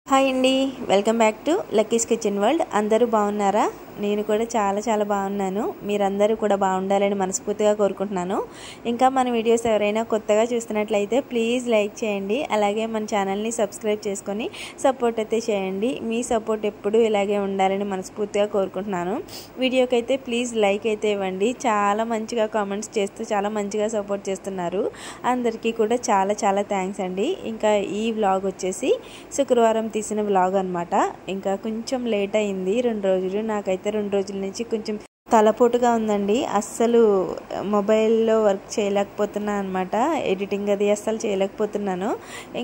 Hi అండి, welcome back to Lucky's kitchen world. అందరూ బాగున్నారా? నేను కూడా చాలా బాగున్నాను. మీరందరూ కూడా బాగుండాలని మనస్ఫూర్తిగా కోరుకుంటున్నాను. ఇంకా మన వీడియోస్ ఎవరైనా కొత్తగా చూస్తున్నట్లయితే ప్లీజ్ లైక్ చేయండి. అలాగే మన ఛానల్ని సబ్స్క్రైబ్ చేసుకొని సపోర్ట్ అయితే చేయండి. మీ సపోర్ట్ ఎప్పుడూ ఇలాగే ఉండాలని మనస్ఫూర్తిగా కోరుకుంటున్నాను. వీడియోకి అయితే ప్లీజ్ లైక్ అయితే ఇవ్వండి. చాలా మంచిగా కామెంట్స్ చేస్తూ చాలా మంచిగా సపోర్ట్ చేస్తున్నారు. అందరికీ కూడా చాలా థ్యాంక్స్ అండి. ఇంకా ఈ వ్లాగ్ వచ్చేసి శుక్రవారం తీసిన వ్లాగ్ అనమాట. ఇంకా కొంచెం లేట్ అయింది 2 రోజులు. నాకైతే 2 రోజుల నుంచి కొంచెం తలపోటుగా ఉందండి. అస్సలు మొబైల్లో వర్క్ చేయలేకపోతున్నాను అనమాట. ఎడిటింగ్ అది అస్సలు చేయలేకపోతున్నాను.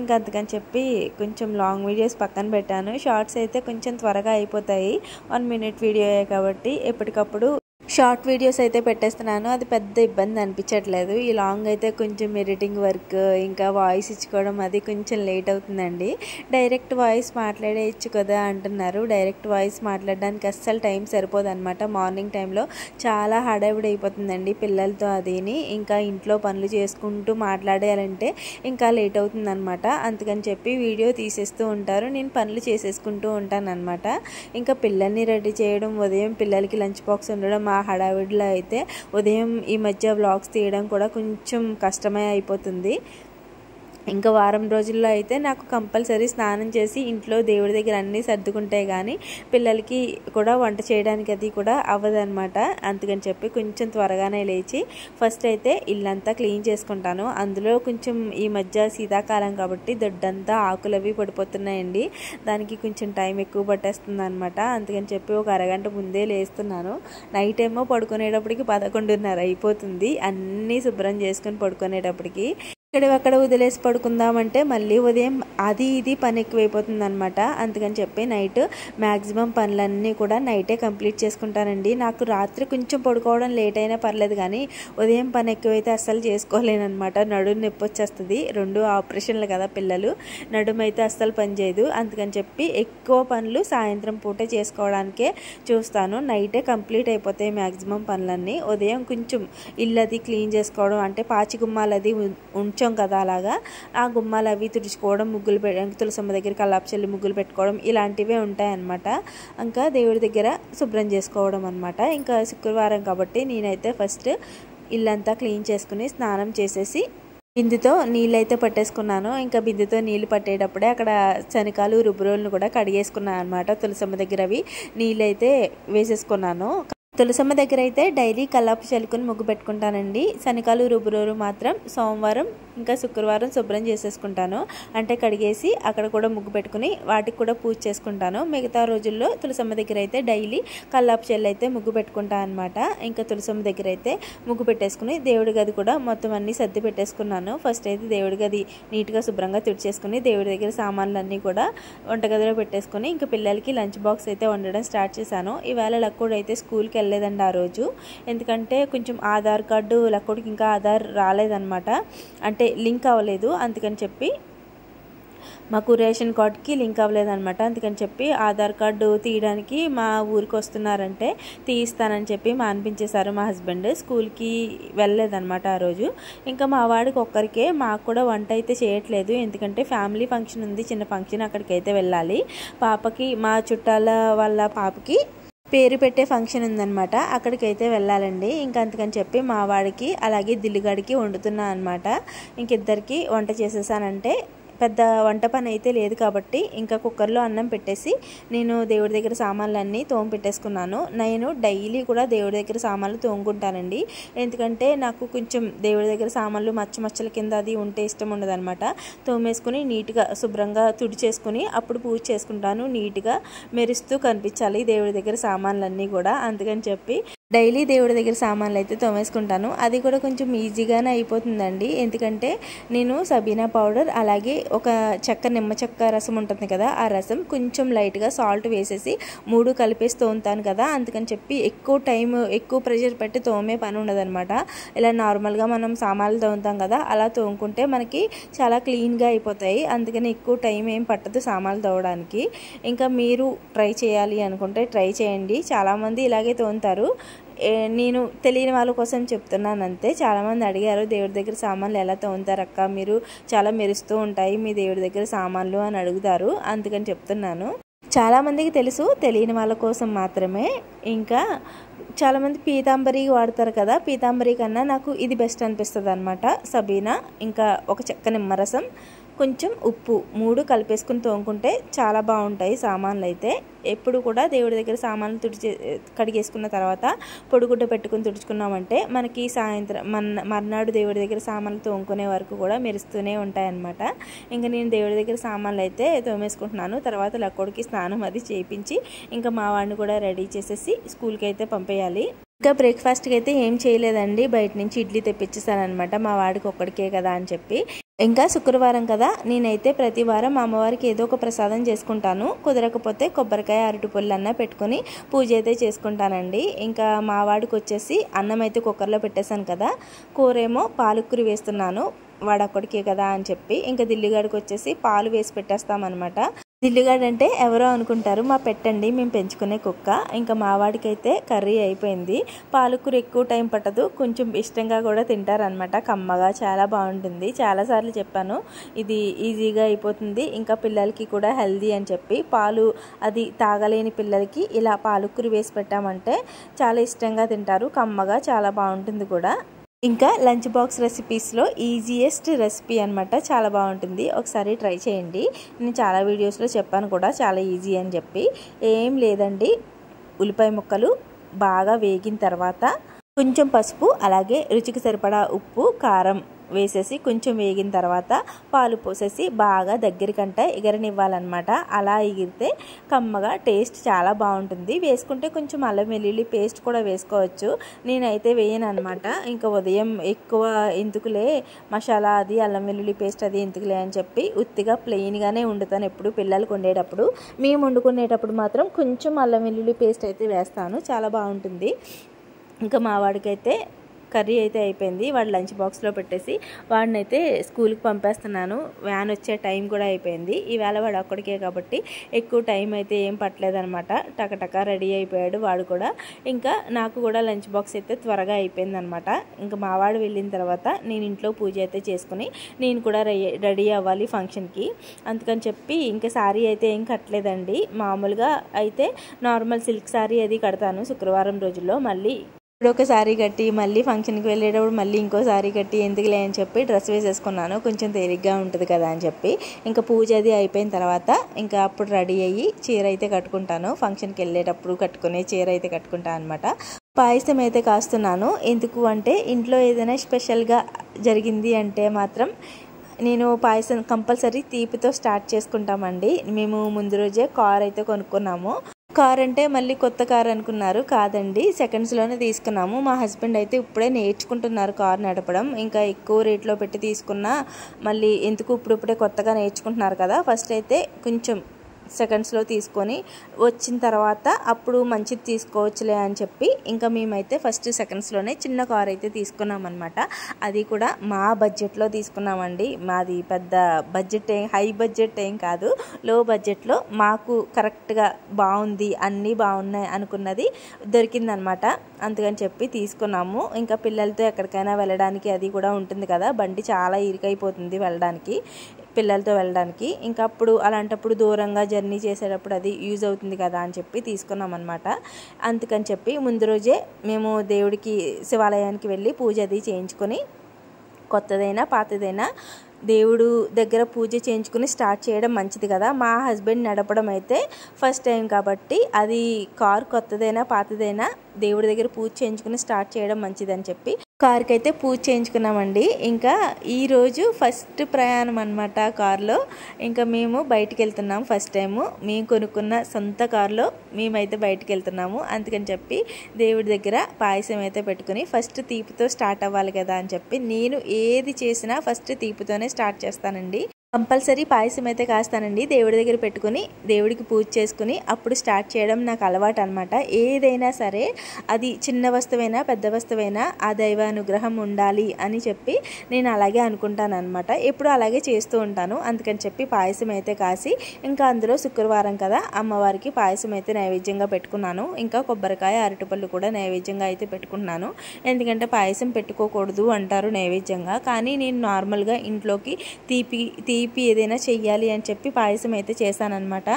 ఇంకా అందుకని చెప్పి కొంచెం లాంగ్ వీడియోస్ పక్కన పెట్టాను. షార్ట్స్ అయితే కొంచెం త్వరగా అయిపోతాయి. 1 మినిట్ వీడియో కాబట్టి ఎప్పటికప్పుడు షార్ట్ వీడియోస్ అయితే పెట్టేస్తున్నాను. అది పెద్ద ఇబ్బంది అనిపించట్లేదు. ఈ లాంగ్ అయితే కొంచెం ఎడిటింగ్ వర్క్ ఇంకా వాయిస్ ఇచ్చుకోవడం అది కొంచెం లేట్ అవుతుందండి. డైరెక్ట్ వాయిస్ మాట్లాడేయచ్చు కదా అంటున్నారు. డైరెక్ట్ వాయిస్ మాట్లాడడానికి అస్సలు టైం సరిపోదు అనమాట. మార్నింగ్ టైంలో చాలా హడావిడి అయిపోతుందండి పిల్లలతో. అదిని ఇంకా ఇంట్లో పనులు చేసుకుంటూ మాట్లాడాలంటే ఇంకా లేట్ అవుతుంది అనమాట. అందుకని చెప్పి వీడియో తీసేస్తూ ఉంటారు, నేను పనులు చేసేసుకుంటూ ఉంటాను అనమాట. ఇంకా పిల్లల్ని రెడీ చేయడం, ఉదయం పిల్లలకి లంచ్ బాక్స్ ఉండడం, ఆ హడావిడిలో అయితే ఉదయం ఈ మధ్య వ్లాగ్స్ తీయడం కూడా కొంచెం కష్టమే అయిపోతుంది. ఇంకా వారం రోజుల్లో అయితే నాకు కంపల్సరీ స్నానం చేసి ఇంట్లో దేవుడి దగ్గర అన్నీ సర్దుకుంటే కానీ పిల్లలకి కూడా వంట చేయడానికి అది కూడా అవ్వదన్నమాట. అందుకని చెప్పి కొంచెం త్వరగానే లేచి ఫస్ట్ అయితే ఇల్లంతా క్లీన్ చేసుకుంటాను. అందులో కొంచెం ఈ మధ్య శీతాకాలం కాబట్టి దొడ్డంతా ఆకులు అవి పడిపోతున్నాయండి. దానికి కొంచెం టైం ఎక్కువ పట్టేస్తుంది అనమాట. అందుకని చెప్పి ఒక అరగంట ముందే లేస్తున్నాను. నైట్ ఏమో పడుకునేటప్పటికి 11:30 అయిపోతుంది. అన్నీ శుభ్రం చేసుకొని పడుకునేటప్పటికి అక్కడ వదిలేసి పడుకుందామంటే మళ్ళీ ఉదయం అది ఇది పని ఎక్కువైపోతుంది అనమాట. అందుకని చెప్పి నైట్ మ్యాక్సిమం పనులన్నీ కూడా నైటే కంప్లీట్ చేసుకుంటానండి. నాకు రాత్రి కొంచెం పడుకోవడం లేట్ అయినా పర్లేదు, కానీ ఉదయం పని ఎక్కువైతే అస్సలు చేసుకోలేనమాట. నడుము నొప్పి వచ్చేస్తుంది. 2 ఆపరేషన్లు కదా పిల్లలు, నడుము అయితే అస్సలు పనిచేయదు. అందుకని చెప్పి ఎక్కువ పనులు సాయంత్రం పూటే చేసుకోవడానికే చూస్తాను. నైటే కంప్లీట్ అయిపోతాయి మ్యాక్సిమం పనులన్నీ. ఉదయం కొంచెం ఇల్లు అది క్లీన్ చేసుకోవడం, అంటే పాచి గుమ్మాలు అది ఉంచాం కదా, అలాగా ఆ గుమ్మాలు అవి తుడుచుకోవడం, ముగ్గులు తులసమ్మ దగ్గర కల్లాపు చల్లి ముగ్గులు పెట్టుకోవడం ఇలాంటివే ఉంటాయన్నమాట. ఇంకా దేవుడి దగ్గర శుభ్రం చేసుకోవడం అనమాట. ఇంకా శుక్రవారం కాబట్టి నేనైతే ఫస్ట్ ఇల్లంతా క్లీన్ చేసుకుని స్నానం చేసేసి బిందెతో నీళ్ళు అయితే పట్టేసుకున్నాను. ఇంకా బిందెతో నీళ్ళు పట్టేటప్పుడే అక్కడ శనకాలు రుబ్బురోలను కూడా కడిగేసుకున్నాను అనమాట. తులసమ్మ దగ్గర అవి నీళ్ళు అయితే వేసేసుకున్నాను. తులసమ్మ దగ్గర అయితే డైలీ కల్లాపు చల్లుకుని ముగ్గు పెట్టుకుంటానండి. శనకాలు రుబ్బురోలు మాత్రం సోమవారం ఇంకా శుక్రవారం శుభ్రం చేసేసుకుంటాను. అంటే కడిగేసి అక్కడ కూడా ముగ్గు పెట్టుకుని వాటికి కూడా పూజ చేసుకుంటాను. మిగతా రోజుల్లో తులసమ్మ దగ్గర అయితే డైలీ కల్లాపు చల్లి అయితే ముగ్గు పెట్టుకుంటాను అనమాట. ఇంకా తులసమ్మ దగ్గర అయితే ముగ్గు పెట్టేసుకుని దేవుడి గది కూడా మొత్తం అన్నీ సర్ది పెట్టేసుకున్నాను. ఫస్ట్ అయితే దేవుడి గది నీట్గా శుభ్రంగా తుడిచేసుకుని దేవుడి దగ్గర సామాన్లన్నీ కూడా వంటగదిలో పెట్టేసుకుని ఇంకా పిల్లలకి లంచ్ బాక్స్ అయితే వండడం స్టార్ట్ చేశాను. ఈవేళ లక్కుడు అయితే స్కూల్కి వెళ్ళలేదండి ఆ రోజు. ఎందుకంటే కొంచెం ఆధార్ కార్డు లక్కుడికి ఇంకా ఆధార్ రాలేదన్నమాట, అంటే లింక్ అవ్వలేదు. అందుకని చెప్పి మాకు రేషన్ కార్డ్కి లింక్ అవ్వలేదన్నమాట. అందుకని చెప్పి ఆధార్ కార్డు తీయడానికి మా ఊరికి వస్తున్నారంటే తీయిస్తానని చెప్పి అనిపించేశారు మా హస్బెండ్. స్కూల్కి వెళ్ళలేదన్నమాట ఆ రోజు. ఇంకా మా వాడికి ఒక్కరికే, మాకు కూడా వంట అయితే చేయట్లేదు. ఎందుకంటే ఫ్యామిలీ ఫంక్షన్ ఉంది, చిన్న ఫంక్షన్, అక్కడికైతే వెళ్ళాలి. పాపకి, మా చుట్టాల వాళ్ళ పాపకి పేరు పెట్టే ఫంక్షన్ ఉందన్నమాట, అక్కడికైతే వెళ్ళాలండి. ఇంకా అందుకని చెప్పి మా వాడికి అలాగే దిల్లుగాడికి వండుతున్నా అనమాట. ఇంకిద్దరికి వంట చేసేసానంటే పెద్ద వంట పని అయితే లేదు కాబట్టి ఇంకా కుక్కర్లో అన్నం పెట్టేసి నేను దేవుడి దగ్గర సామాన్లన్నీ తోము పెట్టేసుకున్నాను. నేను డైలీ కూడా దేవుడి దగ్గర సామాన్లు తోముకుంటానండి. ఎందుకంటే నాకు కొంచెం దేవుడి దగ్గర సామాన్లు మచ్చల కింద అది ఉంటే ఇష్టం ఉండదన్నమాట. తోమేసుకుని నీట్గా శుభ్రంగా తుడిచేసుకుని అప్పుడు పూజ చేసుకుంటాను. నీట్గా మెరుస్తూ కనిపించాలి దేవుడి దగ్గర సామాన్లన్నీ కూడా. అందుకని చెప్పి డైలీ దేవుడి దగ్గర సామాన్లు అయితే తోమేసుకుంటాను. అది కూడా కొంచెం ఈజీగానే అయిపోతుందండి. ఎందుకంటే నేను సబీనా పౌడర్, అలాగే ఒక నిమ్మ చెక్క రసం ఉంటుంది కదా, ఆ రసం కొంచెం లైట్గా సాల్ట్ వేసేసి 3 కలిపేసి తోముతాను కదా. అందుకని చెప్పి ఎక్కువ ప్రెషర్ పెట్టి తోమే పని ఉండదన్నమాట. ఇలా నార్మల్గా మనం సామాన్లు తోముతాం కదా, అలా తోముకుంటే మనకి చాలా క్లీన్గా అయిపోతాయి. అందుకని ఎక్కువ టైం ఏం పట్టదు సామాన్లు తోమడానికి. ఇంకా మీరు ట్రై చేయాలి అనుకుంటే ట్రై చేయండి. చాలామంది ఇలాగే తోముతారు. నేను తెలియని వాళ్ళ కోసం చెప్తున్నాను అంతే. చాలామంది అడిగారు, దేవుడి దగ్గర సామాన్లు ఎలా తోముతారు అక్క, మీరు చాలా మెరుస్తూ ఉంటాయి మీ దేవుడి దగ్గర సామాన్లు అని అడుగుతారు, అందుకని చెప్తున్నాను. చాలామందికి తెలుసు, తెలియని వాళ్ళ కోసం మాత్రమే. ఇంకా చాలామంది పీతాంబరి వాడతారు కదా, పీతాంబరి కన్నా నాకు ఇది బెస్ట్ అనిపిస్తుంది అనమాట. సబీనా, ఇంకా ఒక చెక్క నిమ్మరసం, కొంచెం ఉప్పు, 3 కలిపేసుకుని తోముకుంటే చాలా బాగుంటాయి సామాన్లు అయితే. ఎప్పుడు కూడా దేవుడి దగ్గర సామాన్లు కడిగేసుకున్న తర్వాత పొడిగుడ్డ పెట్టుకుని తుడుచుకున్నామంటే మనకి సాయంత్రం మర్నాడు దేవుడి దగ్గర సామాన్లు తోముకునే వరకు కూడా మెరుస్తూనే ఉంటాయన్నమాట. ఇంకా నేను దేవుడి దగ్గర సామాన్లు అయితే తోమేసుకుంటున్నాను. తర్వాత లక్కోడికి స్నానం అది చేయించి ఇంకా మా వాడిని కూడా రెడీ చేసేసి స్కూల్కి అయితే పంపేయాలి. ఇంకా బ్రేక్ఫాస్ట్కి అయితే ఏం చేయలేదండి, బయట నుంచి ఇడ్లీ తెప్పించేసానమాట మా వాడికి ఒక్కడికే కదా అని చెప్పి. ఇంకా శుక్రవారం కదా, నేనైతే ప్రతి వారం మా అమ్మవారికి ఏదో ఒక ప్రసాదం చేసుకుంటాను. కుదరకపోతే కొబ్బరికాయ అరటిపళ్ళు అన్న పెట్టుకొని పూజ అయితే చేసుకుంటానండి. ఇంకా మా వాడికి వచ్చేసి అన్నం అయితే కుక్కర్లో పెట్టేశాను కదా, కూరేమో పాలకూర వేస్తున్నాను వాడొక్కడికే కదా అని చెప్పి. ఇంకా దిల్లిగాడికి వచ్చేసి పాలు వేసి పెట్టేస్తామన్నమాట. దిల్లుగాడు అంటే ఎవరో అనుకుంటారు, మా పెట్టండి, మేము పెంచుకునే కుక్క. ఇంకా మా వాడికైతే కర్రీ అయిపోయింది. పాలకూర ఎక్కువ టైం పట్టదు, కొంచెం ఇష్టంగా కూడా తింటారనమాట, కమ్మగా చాలా బాగుంటుంది. చాలాసార్లు చెప్పాను ఇది ఈజీగా అయిపోతుంది, ఇంకా పిల్లలకి కూడా హెల్దీ అని చెప్పి. పాలు అది తాగలేని పిల్లలకి ఇలా పాలకూర వేసి పెట్టామంటే చాలా ఇష్టంగా తింటారు, కమ్మగా చాలా బాగుంటుంది కూడా. ఇంకా లంచ్ బాక్స్ రెసిపీస్లో ఈజియెస్ట్ రెసిపీ అనమాట, చాలా బాగుంటుంది, ఒకసారి ట్రై చేయండి. నేను చాలా వీడియోస్లో చెప్పాను కూడా చాలా ఈజీ అని చెప్పి. ఏం లేదండి, ఉల్లిపాయ ముక్కలు బాగా వేగిన తర్వాత కొంచెం పసుపు, అలాగే రుచికి సరిపడా ఉప్పు, కారం వేసేసి కొంచెం వేగిన తర్వాత పాలు పోసేసి బాగా దగ్గరికంటే ఎగరనివ్వాలన్నమాట. అలా ఎగిరితే కమ్మగా టేస్ట్ చాలా బాగుంటుంది. వేసుకుంటే కొంచెం అల్లం వెల్లుల్లి పేస్ట్ కూడా వేసుకోవచ్చు, నేనైతే వేయను అనమాట. ఇంకా ఉదయం ఎక్కువ ఎందుకులే మసాలా అది అల్లం వెల్లుల్లి పేస్ట్ అది ఎందుకులే అని చెప్పి ఉత్తిగా ప్లెయిన్గానే వండుతాను ఎప్పుడు పిల్లలకు వండేటప్పుడు. మేము వండుకునేటప్పుడు మాత్రం కొంచెం అల్లం వెల్లుల్లి పేస్ట్ అయితే వేస్తాను, చాలా బాగుంటుంది. ఇంకా మా వాడికైతే కర్రీ అయితే అయిపోయింది, వాడు లంచ్ బాక్స్లో పెట్టేసి వాడిని అయితే స్కూల్కి పంపేస్తున్నాను. వ్యాన్ వచ్చే టైం కూడా అయిపోయింది. ఈవేళ వాడు అక్కడికే కాబట్టి ఎక్కువ టైం అయితే ఏం పట్టలేదనమాట, టకటక రెడీ అయిపోయాడు వాడు కూడా. ఇంకా నాకు కూడా లంచ్ బాక్స్ అయితే త్వరగా అయిపోయింది అనమాట. ఇంకా మా వాడు వెళ్ళిన తర్వాత నేను ఇంట్లో పూజ అయితే చేసుకుని నేను కూడా రెడీ అవ్వాలి ఫంక్షన్కి. అందుకని చెప్పి ఇంకా శారీ అయితే ఏం కట్టలేదండి, మామూలుగా అయితే నార్మల్ సిల్క్ శారీ అది కడతాను శుక్రవారం రోజుల్లో. మళ్ళీ ఒక శారీ కట్టి మళ్ళీ ఫంక్షన్కి వెళ్ళేటప్పుడు మళ్ళీ ఇంకో శారీ కట్టి ఎందుకులే అని చెప్పి డ్రెస్ వేసేసుకున్నాను, కొంచెం తేలిగ్గా ఉంటుంది కదా అని చెప్పి. ఇంకా పూజ అది అయిపోయిన తర్వాత ఇంకా అప్పుడు రెడీ అయ్యి చీర అయితే కట్టుకుంటాను, ఫంక్షన్కి వెళ్ళేటప్పుడు కట్టుకునే చీర అయితే కట్టుకుంటాను అనమాట. పాయసం అయితే కాస్తున్నాను, ఎందుకు అంటే ఇంట్లో ఏదైనా స్పెషల్గా జరిగింది అంటే మాత్రం నేను పాయసం కంపల్సరీ తీపితో స్టార్ట్ చేసుకుంటామండి. మేము ముందు రోజే కార్ అయితే కొనుక్కున్నాము. కార్ అంటే మళ్ళీ కొత్త కార్ అనుకున్నారు, కాదండి సెకండ్స్లోనే తీసుకున్నాము. మా హస్బెండ్ అయితే ఇప్పుడే నేర్చుకుంటున్నారు కార్ నడపడం, ఇంకా ఎక్కువ రేట్లో పెట్టి తీసుకున్నా మళ్ళీ ఎందుకు ఇప్పుడిప్పుడే కొత్తగా నేర్చుకుంటున్నారు కదా, ఫస్ట్ అయితే కొంచెం సెకండ్స్లో తీసుకొని వచ్చిన తర్వాత అప్పుడు మంచిది తీసుకోవచ్చులే అని చెప్పి ఇంకా మేమైతే ఫస్ట్ సెకండ్స్లోనే చిన్న కార్ అయితే తీసుకున్నాం అనమాట. అది కూడా మా బడ్జెట్లో తీసుకున్నామండి, మాది పెద్ద బడ్జెట్ హై బడ్జెట్ ఏం కాదు, లో బడ్జెట్లో మాకు కరెక్ట్గా బాగుంది అన్నీ బాగున్నాయి అనుకున్నది దొరికిందనమాట, అందుకని చెప్పి తీసుకున్నాము. ఇంకా పిల్లలతో ఎక్కడికైనా వెళ్ళడానికి అది కూడా ఉంటుంది కదా, బండి చాలా ఇరుకైపోతుంది వెళ్ళడానికి పిల్లలతో వెళ్ళడానికి. ఇంకా అప్పుడు అలాంటప్పుడు దూరంగా జర్నీ చేసేటప్పుడు అది యూజ్ అవుతుంది కదా అని చెప్పి తీసుకున్నాం అనమాట. అందుకని చెప్పి ముందు రోజే మేము దేవుడికి శివాలయానికి వెళ్ళి పూజ అది చేయించుకొని కొత్తదైనా పాతదైనా దేవుడు దగ్గర పూజ చేయించుకుని స్టార్ట్ చేయడం మంచిది కదా. మా హస్బెండ్ నడపడం అయితే ఫస్ట్ టైం కాబట్టి అది కార్ కొత్తదైనా పాతదైనా దేవుడి దగ్గర పూజ చేయించుకుని స్టార్ట్ చేయడం మంచిదని చెప్పి కార్కి అయితే పూజ చేయించుకున్నామండి. ఇంకా ఈరోజు ఫస్ట్ ప్రయాణం అనమాట కార్లో. ఇంకా మేము బయటికి వెళ్తున్నాం, ఫస్ట్ టైము మేము కొనుక్కున్న సొంత కార్లో మేమైతే బయటికి వెళ్తున్నాము. అందుకని చెప్పి దేవుడి దగ్గర పాయసం అయితే పెట్టుకుని ఫస్ట్ తీపితో స్టార్ట్ అవ్వాలి కదా అని చెప్పి నేను ఏది చేసినా ఫస్ట్ తీపితోనే స్టార్ట్ చేస్తానండి. కంపల్సరీ పాయసం అయితే కాస్తానండి. దేవుడి దగ్గర పెట్టుకుని దేవుడికి పూజ చేసుకుని అప్పుడు స్టార్ట్ చేయడం నాకు అలవాటు అనమాట. ఏదైనా సరే అది చిన్న వస్తువైనా పెద్ద వస్తువైనా ఆ దైవానుగ్రహం ఉండాలి అని చెప్పి నేను అలాగే అనుకుంటాను అనమాట. ఎప్పుడు అలాగే చేస్తూ ఉంటాను. అందుకని చెప్పి పాయసం అయితే కాసి ఇంకా అందులో శుక్రవారం కదా అమ్మవారికి పాయసం అయితే నైవేద్యంగా పెట్టుకున్నాను. ఇంకా కొబ్బరికాయ అరటిపళ్ళు కూడా నైవేద్యంగా అయితే పెట్టుకుంటున్నాను. ఎందుకంటే పాయసం పెట్టుకోకూడదు అంటారు నైవేద్యంగా. కానీ నేను నార్మల్గా ఇంట్లోకి తీపి ఏదైనా చెయ్యాలి అని చెప్పి పాయసం అయితే చేశానన్నమాట.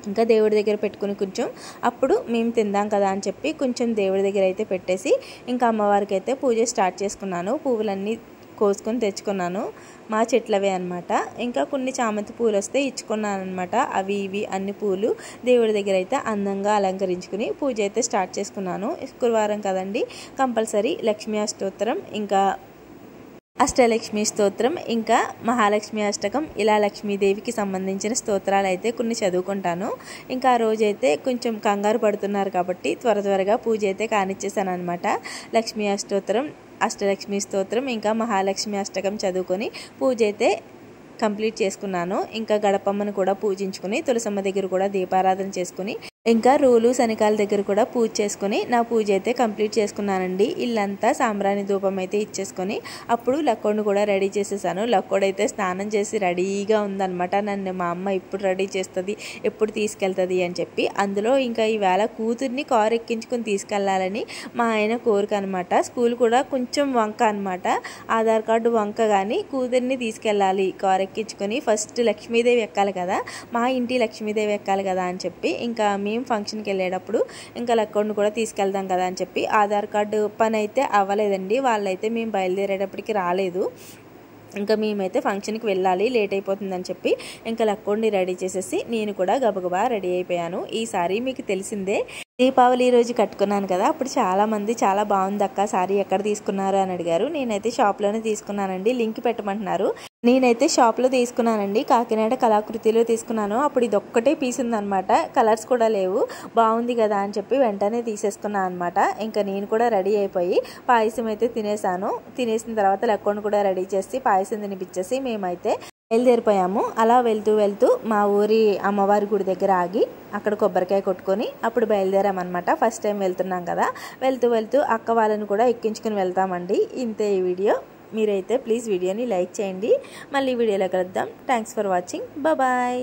ఇంకా దేవుడి దగ్గర పెట్టుకుని కొంచెం అప్పుడు మేము తిందాం కదా అని చెప్పి కొంచెం దేవుడి దగ్గర అయితే పెట్టేసి ఇంకా అమ్మవారికి అయితే పూజ స్టార్ట్ చేసుకున్నాను. పువ్వులన్నీ కోసుకొని తెచ్చుకున్నాను, మా చెట్లవే అనమాట. ఇంకా కొన్ని చామంతి పూలు వస్తే ఇచ్చుకున్నాను అనమాట. అవి ఇవి అన్ని పూలు దేవుడి దగ్గర అయితే అందంగా అలంకరించుకుని పూజ అయితే స్టార్ట్ చేసుకున్నాను. శుక్రవారం కదండి, కంపల్సరీ లక్ష్మీ అష్టోత్తరం, ఇంకా అష్టలక్ష్మి స్తోత్రం, ఇంకా మహాలక్ష్మి అష్టకం, ఇలా లక్ష్మీదేవికి సంబంధించిన స్తోత్రాలు అయితే కొన్ని చదువుకుంటాను. ఇంకా ఆ రోజైతే కొంచెం కంగారు పడుతున్నారు కాబట్టి త్వరగా పూజ అయితే కానిచ్చేసాను అనమాట. లక్ష్మీ అష్టోత్తరం, అష్టలక్ష్మి స్తోత్రం, ఇంకా మహాలక్ష్మి అష్టకం చదువుకొని పూజ అయితే కంప్లీట్ చేసుకున్నాను. ఇంకా గడపమ్మను కూడా పూజించుకుని తులసమ్మ దగ్గర కూడా దీపారాధన చేసుకుని ఇంకా రూలు శనికాల దగ్గర కూడా పూజ చేసుకుని నా పూజ అయితే కంప్లీట్ చేసుకున్నానండి. ఇల్లంతా సాంబ్రాణి ధూపం అయితే ఇచ్చేసుకొని అప్పుడు లక్కోడిని కూడా రెడీ చేసేసాను. లక్కోడైతే స్నానం చేసి రెడీగా ఉందన్నమాట. నన్ను మా అమ్మ ఎప్పుడు రెడీ చేస్తుంది, ఎప్పుడు తీసుకెళ్తుంది అని చెప్పి. అందులో ఇంకా ఈవేళ కూతుర్ని కారు ఎక్కించుకొని తీసుకెళ్లాలని మా ఆయన కోరిక అనమాట. స్కూల్ కూడా కొంచెం వంక అనమాట, ఆధార్ కార్డు వంక, కానీ కూతుర్ని తీసుకెళ్ళాలి కారు ఎక్కించుకొని. ఫస్ట్ లక్ష్మీదేవి ఎక్కాలి కదా, మా ఇంటి లక్ష్మీదేవి ఎక్కాలి కదా అని చెప్పి ఇంకా ఫంక్షన్కి వెళ్ళేటప్పుడు ఇంకా లక్కోడిని కూడా తీసుకెళ్దాం కదా అని చెప్పి ఆధార్ కార్డు పని అయితే అవ్వలేదండి. వాళ్ళైతే మేము బయలుదేరేటప్పటికి రాలేదు. ఇంకా మేమైతే ఫంక్షన్కి వెళ్ళాలి, లేట్ అయిపోతుందని చెప్పి ఇంకా లక్కోడిని రెడీ చేసేసి నేను కూడా గబగబా రెడీ అయిపోయాను. ఈసారి మీకు తెలిసిందే, దీపావళి రోజు కట్టుకున్నాను కదా, అప్పుడు చాలామంది చాలా బాగుంది అక్క సారీ ఎక్కడ తీసుకున్నారు అని అడిగారు. నేనైతే షాప్లోనే తీసుకున్నానండి, లింక్ పెట్టమంటున్నారు. నేనైతే షాప్లో తీసుకున్నానండి, కాకినాడ కళాకృతిలో తీసుకున్నాను. అప్పుడు ఇది ఒక్కటే పీస్ ఉందనమాట, కలర్స్ కూడా లేవు. బాగుంది కదా అని చెప్పి వెంటనే తీసేసుకున్నాను అనమాట. ఇంకా నేను కూడా రెడీ అయిపోయి పాయసం అయితే తినేసాను. తినేసిన తర్వాత లక్కోడిని కూడా రెడీ చేసి పాయసం తినిపించేసి మేమైతే బయలుదేరిపోయాము. అలా వెళ్తూ మా ఊరి అమ్మవారి గుడి దగ్గర ఆగి అక్కడ కొబ్బరికాయ కొట్టుకొని అప్పుడు బయలుదేరామన్నమాట. ఫస్ట్ టైం వెళ్తున్నాం కదా, వెళ్తూ అక్క వాళ్ళని కూడా ఎక్కించుకుని వెళ్తామండి. ఇంతే ఈ వీడియో. మీరైతే ప్లీజ్ వీడియోని లైక్ చేయండి. మళ్ళీ వీడియోలో కలుద్దాం. Thanks for watching. బాయ్.